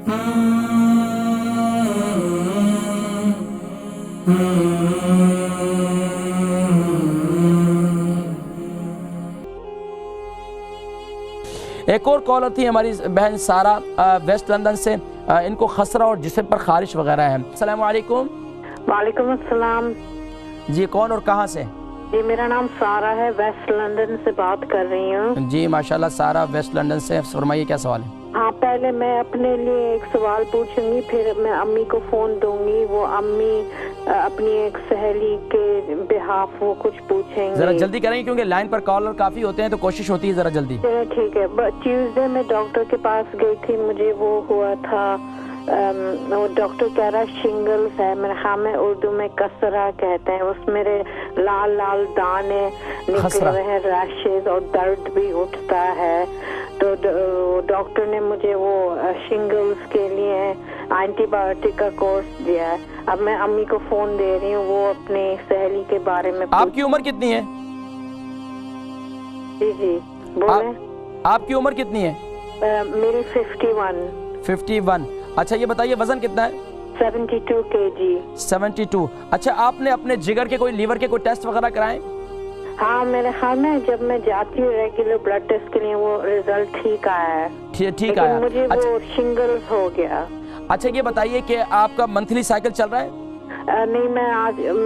ایک اور کالر تھی ہماری بہن سارا ویسٹ لندن سے، ان کو خسرہ اور جسم پر خارش وغیرہ ہے۔ السلام علیکم۔ وعلیکم السلام جی کون اور کہاں سے؟ جی میرا نام سارا ہے، ویسٹ لندن سے بات کر رہی ہوں۔ جی ماشاءاللہ سارا ویسٹ لندن سے، فرمائیے کیا سوال ہے؟ ہاں پہلے میں اپنے لیے ایک سوال پوچھوں گی، پھر میں امی کو فون دوں گی، وہ امی اپنی ایک سہیلی کے بہاف وہ کچھ پوچھیں گے۔ ذرا جلدی کریں گے کیونکہ لائن پر کالر کافی ہوتے ہیں تو کوشش ہوتی ہے ذرا جلدی۔ ٹھیک ہے۔ ٹیوزڈے میں ڈاکٹر کے پاس گئی تھی، مجھے وہ ہوا تھا، وہ ڈاکٹر کہہ رہا شنگلز ہے، میرے خیال میں اردو میں کسرہ کہتے ہیں، اس میرے لال لال دانے نکلے ہوئے ہیں، ریشز اور درد بھی اٹھتا ہے، تو ڈاکٹر نے مجھے وہ شنگلز کے لیے اینٹی بایوٹک کا کورس دیا ہے۔ اب میں امی کو فون دے رہی ہوں، وہ اپنی سہیلی کے بارے میں۔ آپ کی عمر کتنی ہے؟ جی جی بولیں۔ آپ کی عمر کتنی ہے؟ میری 51۔ 51۔ اچھا یہ بتائیے وزن کتنا ہے؟ 72 kg۔ 72۔ اچھا آپ نے اپنے جگر کے کوئی لیور کے کوئی ٹیسٹ وغیرہ کرائیں؟ ہاں میرے خیال میں جب میں جاتی ہوں ریگولر بلڈ ٹیسٹ کے لیے وہ رزلٹ ٹھیک آیا ہے، ٹھیک آیا، مجھے وہ شنگلز ہو گیا۔ اچھا یہ بتائیے کہ آپ کا منتھلی سائیکل چل رہا ہے؟ نہیں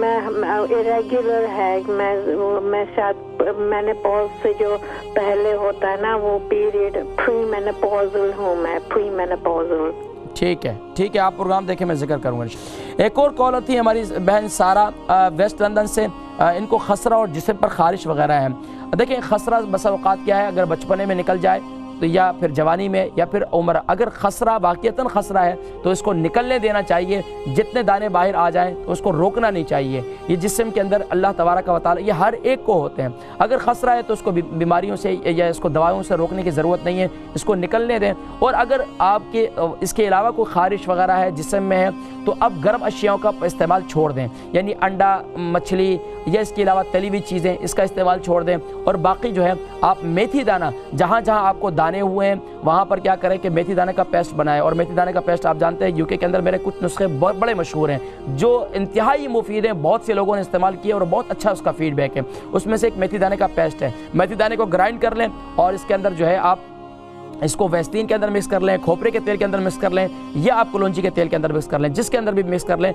میں ریگولر ہے، میں شاید میں نے پوز سے جو پہلے ہوتا ہے نا وہ پیریڈ، پری مینوپوزل ہوں میں، پری مینوپوزل۔ ٹھیک ہے آپ پروگرام دیکھیں میں ذکر کروں گا۔ ایک اور کالر تھی ہماری بہن سارا ویسٹ لندن سے، ان کو خسرہ اور جسم پر خارش وغیرہ ہے۔ دیکھیں خسرہ بس اوقات کیا ہے، اگر بچپنے میں نکل جائے تو یا پھر جوانی میں یا پھر عمر، اگر خسرہ واقعتاً خسرہ ہے تو اس کو نکلنے دینا چاہیے، جتنے دانے باہر آ جائیں تو اس کو روکنا نہیں چاہیے۔ یہ جسم کے اندر اللہ تبارک و تعالی یہ ہر ایک کو ہوتے ہیں، اگر خسرہ ہے تو اس کو بیماریوں سے یا اس کو دوائیوں سے روکنے کی ضرورت نہیں ہے، اس کو نکلنے دیں۔ اور اگر آپ کے اس کے علاوہ کوئی خارش وغیرہ ہے جسم میں ہے تو اب گرم اشیاءوں کا استعمال چھوڑ دیں، یعنی انڈا، مچھلی یا اس کے علاوہ تلی ہوئی چیزیں اس کا استعمال چھوڑ دیں۔ اور باقی جو ہے آپ میتھی دانہ، جہاں جہاں آپ کو دانے ہوئے ہیں وہاں پر کیا کریں کہ میتھی دانے کا پیسٹ بنائیں۔ اور میتھی دانے کا پیسٹ آپ جانتے ہیں UK کے اندر میرے کچھ نسخے بڑے مشہور ہیں جو انتہائی مفید ہیں، بہت سے لوگوں نے استعمال کیے اور بہت اچھا اس کا فیڈ بیک ہے۔ اس میں سے ایک میتھی دانے کا پیسٹ ہے، میتھی دانے کو گرائنڈ کر لیں اور اس کے اندر جو ہے آپ اس کو ویسلین کے اندر مکس کر لیں، کھوپرے کے تیل کے اندر مکس کر لیں، یا آپ کلونجی کے تیل کے اندر مکس کر لیں، جس کے اندر بھی مکس کر لیں،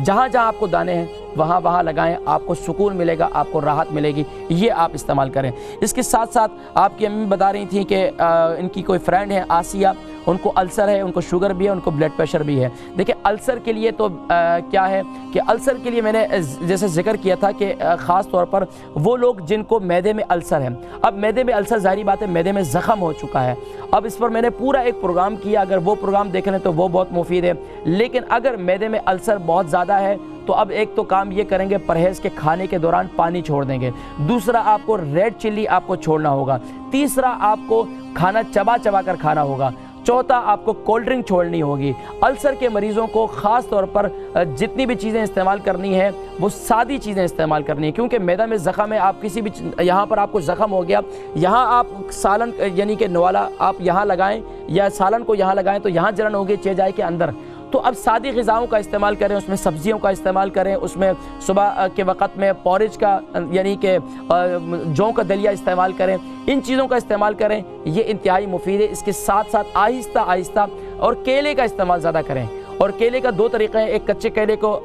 جہاں جہاں آپ کو دانے ہیں وہاں لگائیں، آپ کو سکون ملے گا، آپ کو راحت ملے گی، یہ آپ استعمال کریں۔ اس کے ساتھ ساتھ آپ کی امی بتا رہی تھیں کہ ان کی کوئی فرینڈ ہے آسیہ، ان کو السر ہے، ان کو شوگر بھی ہے، ان کو بلڈ پریشر بھی ہے۔ دیکھیں السر کے لیے تو کیا ہے کہ السر کے لیے میں نے جیسے ذکر کیا تھا کہ خاص طور پر وہ لوگ جن کو معدے میں السر ہے، اب معدے میں السر ظاہری بات ہے معدے میں زخم ہو چکا ہے، اب اس پر میں نے پورا ایک پروگرام کیا، اگر وہ پروگرام دیکھ لیں تو وہ بہت مفید ہے۔ لیکن اگر معدے میں السر بہت زیادہ ہے تو اب ایک تو کام یہ کریں گے پرہیز کے، کھانے کے دوران پانی چھوڑ دیں گے، دوسرا آپ کو ریڈ چلی آپ کو چھوڑنا ہوگا، تیسرا آپ کو کھانا چبا کر کھانا ہوگا، چوتھا آپ کو کولڈ ڈرنک چھوڑنی ہوگی۔ السر کے مریضوں کو خاص طور پر جتنی بھی چیزیں استعمال کرنی ہے وہ سادی چیزیں استعمال کرنی ہے، کیونکہ معدہ میں زخم ہے، آپ کسی بھی یہاں پر آپ کو زخم ہو گیا، یہاں آپ سالن یعنی کہ نوالا آپ یہاں لگائیں یا سالن کو یہاں لگائیں تو یہاں جلن ہوگی چہجائے کے اندر۔ تو اب سادی غذاؤں کا استعمال کریں، اس میں سبزیوں کا استعمال کریں، اس میں صبح کے وقت میں پورج کا یعنی کہ جو کا دلیا استعمال کریں، ان چیزوں کا استعمال کریں، یہ انتہائی مفید ہے۔ اس کے ساتھ ساتھ آہستہ اور کیلے کا استعمال زیادہ کریں، اور کیلے کا دو طریقے ہیں، ایک کچے کیلے کو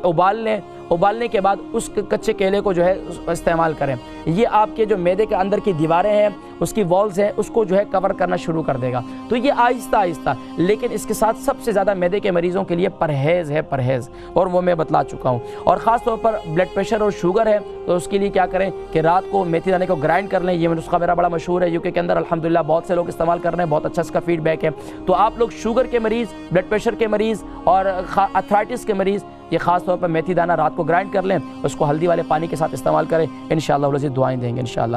ابال لیں، ابالنے کے بعد اس کچے کیلے کو جو ہے استعمال کریں، یہ آپ کے جو معدے کے اندر کی دیواریں ہیں اس کی والز ہیں اس کو جو ہے کور کرنا شروع کر دے گا۔ تو یہ آہستہ، لیکن اس کے ساتھ سب سے زیادہ معدے کے مریضوں کے لیے پرہیز ہے، اور وہ میں بتلا چکا ہوں۔ اور خاص طور پر بلڈ پریشر اور شوگر ہے تو اس کے لیے کیا کریں کہ رات کو میتھی دانے کو گرائنڈ کر لیں، یہ نسخہ میرا بڑا مشہور ہے UK کے اندر، الحمدللہ بہت سے لوگ استعمال کر رہے ہیں، بہت اچھا اس کا فیڈ بیک ہے۔ تو آپ لوگ شوگر کے مریض، بلڈ پریشر کے مریض اور ارتھرائٹس کے مریض یہ خاص طور پر میتھی دانہ رات کو گرائنڈ کر لیں، اس کو ہلدی والے پانی کے ساتھ استعمال کریں، انشاءاللہ دعائیں دیں گے انشاءاللہ۔